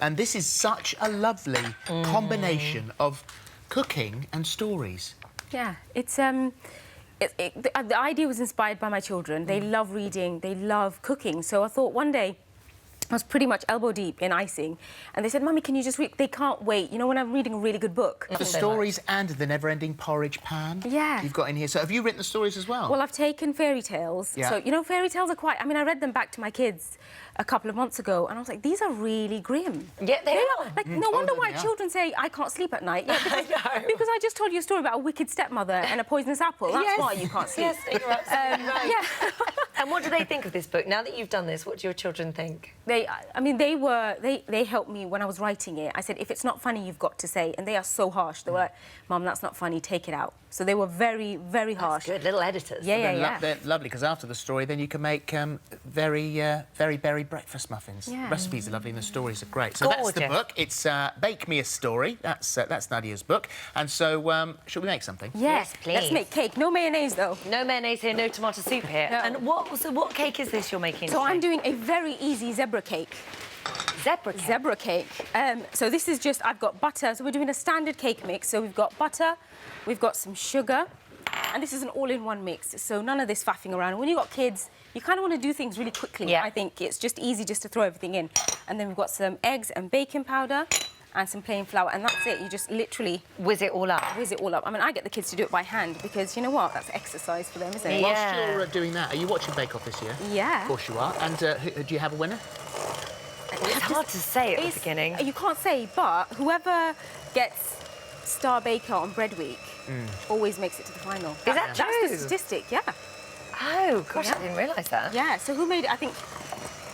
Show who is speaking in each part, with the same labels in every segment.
Speaker 1: And this is such a lovely combination of cooking and stories.
Speaker 2: Yeah, it's the idea was inspired by my children. They love reading, they love cooking. So I thought one day I was pretty much elbow deep in Icing, and they said, "Mummy, can you just read?" They can't wait. You know, when I'm reading a really good book.
Speaker 1: The stories and the never-ending porridge pan.
Speaker 2: Yeah.
Speaker 1: You've got in here. So have you written the stories as well?
Speaker 2: Well, I've taken fairy tales.
Speaker 1: Yeah.
Speaker 2: So, you know, fairy tales are quite... I mean, I read them back to my kids a couple of months ago, and I was like, these are really grim.
Speaker 3: Yeah, they are.
Speaker 2: Like, no wonder why children say, I can't sleep at night. Yeah, because I just told you a story about a wicked stepmother and a poisonous apple. That's why you can't sleep.
Speaker 3: Yes, you're absolutely right.
Speaker 2: Yeah.
Speaker 3: And what do they think of this book? Now that you've done this, what do your children think?
Speaker 2: They helped me when I was writing it. I said, if it's not funny, you've got to say. And they are so harsh. They were like, Mum, that's not funny, take it out. So they were very, very harsh.
Speaker 3: That's good, little editors.
Speaker 2: Yeah.
Speaker 1: They're lovely, because after the story, then you can make very berry breakfast muffins.
Speaker 2: Yeah.
Speaker 1: Recipes are lovely and the stories are great. So
Speaker 3: Gorgeous.
Speaker 1: that's the book. It's Bake Me a Story. That's Nadiya's book. And so, should we make something?
Speaker 3: Yes, please.
Speaker 2: Let's make cake. No mayonnaise, though.
Speaker 3: No mayonnaise here, no tomato soup here.
Speaker 2: No.
Speaker 3: And what cake is this you're making?
Speaker 2: So I'm doing a very easy zebra cake.
Speaker 3: Zebra cake?
Speaker 2: Zebra cake. So this is just, I've got butter. So we're doing a standard cake mix. So we've got butter, we've got some sugar, and this is an all-in-one mix. So none of this faffing around. When you've got kids, you kind of want to do things really quickly.
Speaker 3: Yeah.
Speaker 2: I think it's just easy just to throw everything in. And then we've got some eggs and baking powder and some plain flour, and that's it. You just literally...
Speaker 3: Whiz it all up.
Speaker 2: Whiz it all up. I mean, I get the kids to do it by hand because, you know what, that's exercise for them, isn't it?
Speaker 1: Whilst you're doing that, are you watching Bake Off this year?
Speaker 2: Yeah.
Speaker 1: Of course you are. And do you have a winner?
Speaker 3: It's hard to say at the beginning.
Speaker 2: You can't say, but whoever gets Star Baker on Bread Week always makes it to the final.
Speaker 3: Is that true?
Speaker 2: That's the statistic, yeah.
Speaker 3: Oh, gosh, I didn't realise that.
Speaker 2: Yeah, so who made it? I think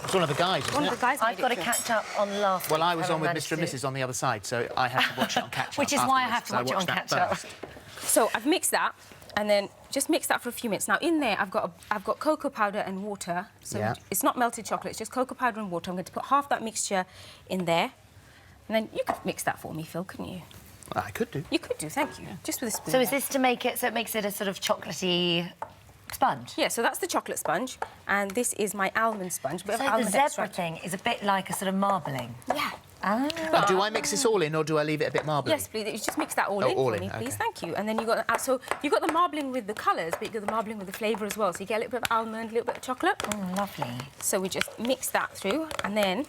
Speaker 1: It's one of the guys, isn't
Speaker 2: one
Speaker 1: it?
Speaker 2: of the guys
Speaker 3: I've
Speaker 2: made
Speaker 3: got
Speaker 2: it
Speaker 3: to
Speaker 2: true.
Speaker 3: catch up on last
Speaker 1: Well,
Speaker 3: week.
Speaker 1: I was on with
Speaker 3: managed
Speaker 1: Mr and
Speaker 3: to.
Speaker 1: Mrs on the other side, so I had to watch it on catch-up.
Speaker 3: Which is why I have
Speaker 1: afterwards,
Speaker 3: to watch it on
Speaker 1: watched that
Speaker 3: catch-up.
Speaker 1: first.
Speaker 2: So I've mixed that, and then just mix that for a few minutes. Now in there, I've got cocoa powder and water. So it's not melted chocolate; it's just cocoa powder and water. I'm going to put half that mixture in there, and then you could mix that for me, Phil, couldn't you?
Speaker 1: I could do.
Speaker 2: You could do, thank you. Just with a spoon.
Speaker 3: So is this to make it so it makes it a sort of chocolatey sponge?
Speaker 2: Yeah, so that's the chocolate sponge, and this is my almond sponge. Bit of
Speaker 3: So the
Speaker 2: almond
Speaker 3: zebra
Speaker 2: extract.
Speaker 3: thing is a bit like a sort of marbling.
Speaker 2: Yeah.
Speaker 3: Ah.
Speaker 1: And do I mix this all in, or do I leave it a bit marbly?
Speaker 2: Yes, please. You just mix that all in
Speaker 1: all
Speaker 2: for
Speaker 1: in,
Speaker 2: me, please.
Speaker 1: okay.
Speaker 2: Thank you. And then you got the marbling with the colours, but you got the marbling with the flavour as well. So you get a little bit of almond, a little bit of chocolate.
Speaker 3: Mm, lovely.
Speaker 2: So we just mix that through, and then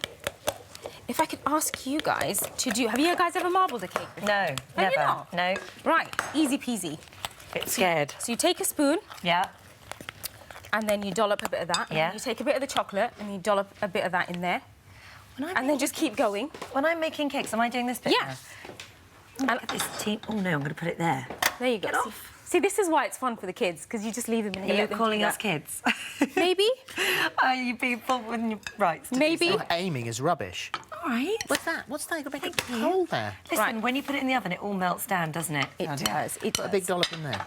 Speaker 2: if I could ask you guys to do... Have you guys ever marbled a cake before?
Speaker 3: No,
Speaker 2: Have
Speaker 3: never.
Speaker 2: you not?
Speaker 3: No.
Speaker 2: Right, easy peasy.
Speaker 3: Bit scared.
Speaker 2: So you take a spoon,
Speaker 3: Yeah.
Speaker 2: and then you dollop a bit of that.
Speaker 3: Yeah.
Speaker 2: And you take a bit of the chocolate, and you dollop a bit of that in there. And then just keep going.
Speaker 3: When I'm making cakes, am I doing this bit
Speaker 2: Yeah.
Speaker 3: now? Oh, look at this team. Oh, no, I'm going to put it there.
Speaker 2: There you go.
Speaker 3: Get off.
Speaker 2: See, this is why it's fun for the kids, because you just leave them in here.
Speaker 3: You're calling us kids?
Speaker 2: Maybe.
Speaker 3: Are you being full with your rights? to do
Speaker 2: Maybe.
Speaker 3: so?
Speaker 1: Aiming is rubbish.
Speaker 3: All right.
Speaker 1: What's that? What's that? You've got to make
Speaker 3: Thank
Speaker 1: a
Speaker 3: you.
Speaker 1: hole there.
Speaker 3: Listen,
Speaker 2: Right.
Speaker 3: when you put it in the oven, it all melts down, doesn't it?
Speaker 2: It does. It
Speaker 1: Put a
Speaker 2: does.
Speaker 1: big dollop in there.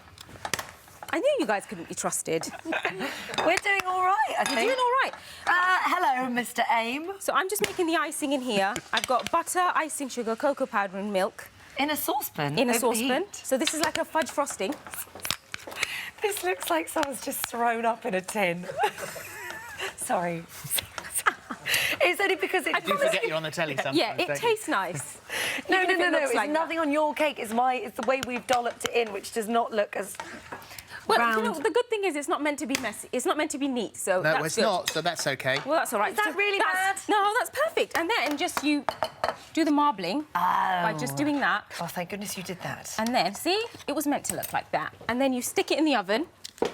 Speaker 2: I knew you guys couldn't be trusted.
Speaker 3: We're doing all right, I think.
Speaker 2: You're doing all right.
Speaker 3: Hello, Mr. Aim.
Speaker 2: So I'm just making the icing in here. I've got butter, icing sugar, cocoa powder and milk
Speaker 3: In a saucepan?
Speaker 2: in a
Speaker 3: over
Speaker 2: saucepan.
Speaker 3: heat?
Speaker 2: So this is like a fudge frosting.
Speaker 3: This looks like someone's just thrown up in a tin. Sorry. It's only because it's...
Speaker 1: Do forget you're on the telly sometimes.
Speaker 2: Yeah, it
Speaker 1: don't you?
Speaker 2: tastes nice.
Speaker 3: No,
Speaker 2: Even
Speaker 3: no,
Speaker 2: if
Speaker 3: no,
Speaker 2: it
Speaker 3: no.
Speaker 2: looks
Speaker 3: It's
Speaker 2: like
Speaker 3: nothing on your cake. It's the way we've dolloped it in, which does not look as
Speaker 2: Well,
Speaker 3: round.
Speaker 2: you know, the good thing is it's not meant to be messy. It's not meant to be neat, so
Speaker 1: No,
Speaker 2: that's
Speaker 1: it's
Speaker 2: good.
Speaker 1: not, so that's OK.
Speaker 2: Well, that's all right.
Speaker 3: Is that really bad?
Speaker 2: No, that's perfect. And then just you do the marbling by just doing that.
Speaker 3: Oh, thank goodness you did that.
Speaker 2: And then, see, it was meant to look like that. And then you stick it in the oven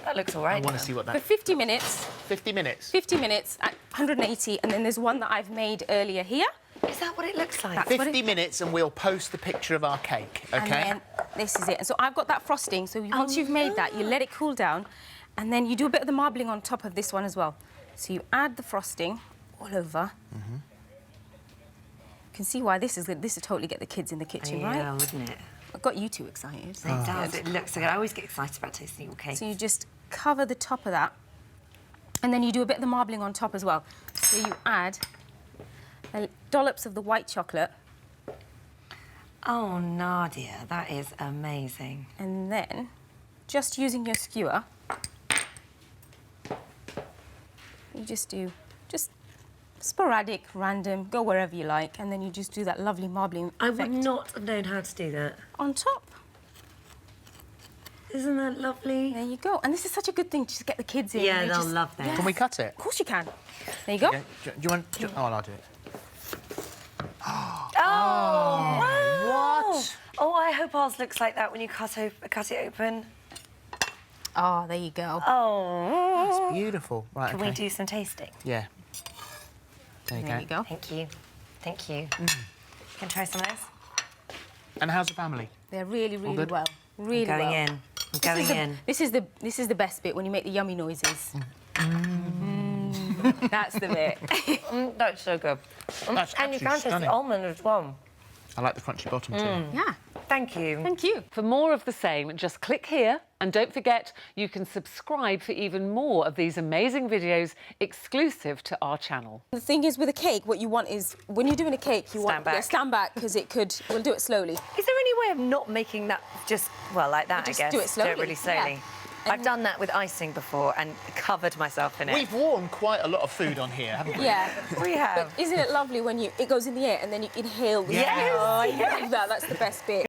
Speaker 3: That looks all right.
Speaker 1: I want to see what
Speaker 2: for
Speaker 1: that...
Speaker 2: 50 minutes.
Speaker 1: 50 minutes?
Speaker 2: 50 minutes at 180, and then there's one that I've made earlier here.
Speaker 3: Is that what it looks like?
Speaker 2: That's what
Speaker 1: 50 minutes and we'll post the picture of our cake, OK?
Speaker 2: And then this is it. And so I've got that frosting, so once you've made that, you let it cool down, and then you do a bit of the marbling on top of this one as well. So you add the frosting all over. You can see why this is good. This will totally get the kids in the kitchen, right?
Speaker 3: Yeah, wouldn't it?
Speaker 2: I've got you two excited.
Speaker 3: It does. It looks so good. I always get excited about tasting your cake.
Speaker 2: So you just cover the top of that, and then you do a bit of the marbling on top as well. So you add dollops of the white chocolate,
Speaker 3: Oh, Nadia, that is amazing.
Speaker 2: and then just using your skewer, you just do just sporadic, random, go wherever you like, and then you just do that lovely marbling
Speaker 3: I would
Speaker 2: effect
Speaker 3: not have known how to do that.
Speaker 2: on top.
Speaker 3: Isn't that lovely?
Speaker 2: There you go. And this is such a good thing to just get the kids in.
Speaker 3: Yeah,
Speaker 2: They
Speaker 3: they'll
Speaker 2: just-
Speaker 3: love that.
Speaker 1: Can we cut it?
Speaker 2: Of course you can. There you go.
Speaker 1: Yeah. Do you want... Oh, I'll do it.
Speaker 3: Oh, wow.
Speaker 1: What?
Speaker 3: Oh, I hope ours looks like that when you cut it open.
Speaker 2: Oh, there you go.
Speaker 3: Oh.
Speaker 1: Beautiful. Right,
Speaker 3: Can
Speaker 1: okay.
Speaker 3: we do some tasting?
Speaker 1: Yeah. There you
Speaker 2: There
Speaker 1: go.
Speaker 2: you go.
Speaker 3: Thank you. Thank you. Can I try some of this?
Speaker 1: And how's the family?
Speaker 2: They're really, really
Speaker 1: good?
Speaker 2: well. Really
Speaker 3: Going
Speaker 2: well.
Speaker 3: in. I'm going in.
Speaker 2: This is the best bit when you make the yummy noises. That's the bit.
Speaker 3: That's so good.
Speaker 1: That's
Speaker 3: And you
Speaker 1: absolutely
Speaker 3: can taste the
Speaker 1: stunning.
Speaker 3: almond as well.
Speaker 1: I like the crunchy bottom too.
Speaker 2: Yeah.
Speaker 3: Thank you.
Speaker 2: Thank you.
Speaker 4: For more of the same, just click here and don't forget you can subscribe for even more of these amazing videos exclusive to our channel.
Speaker 2: The thing is with a cake, what you want is when you're doing a cake, you
Speaker 3: Stand
Speaker 2: want
Speaker 3: back.
Speaker 2: stand back because it could. We'll do it slowly.
Speaker 3: Is there any way of not making that just, well, like that,
Speaker 2: Just
Speaker 3: I guess?
Speaker 2: do it slowly,
Speaker 3: really slowly.
Speaker 2: yeah.
Speaker 3: I've done that with icing before and covered myself in it.
Speaker 1: We've worn quite a lot of food on here, haven't we?
Speaker 2: Yeah.
Speaker 3: We have.
Speaker 2: But isn't it lovely when it goes in the air and then you inhale?
Speaker 1: Yes.
Speaker 2: Oh, I love that. That's the best bit.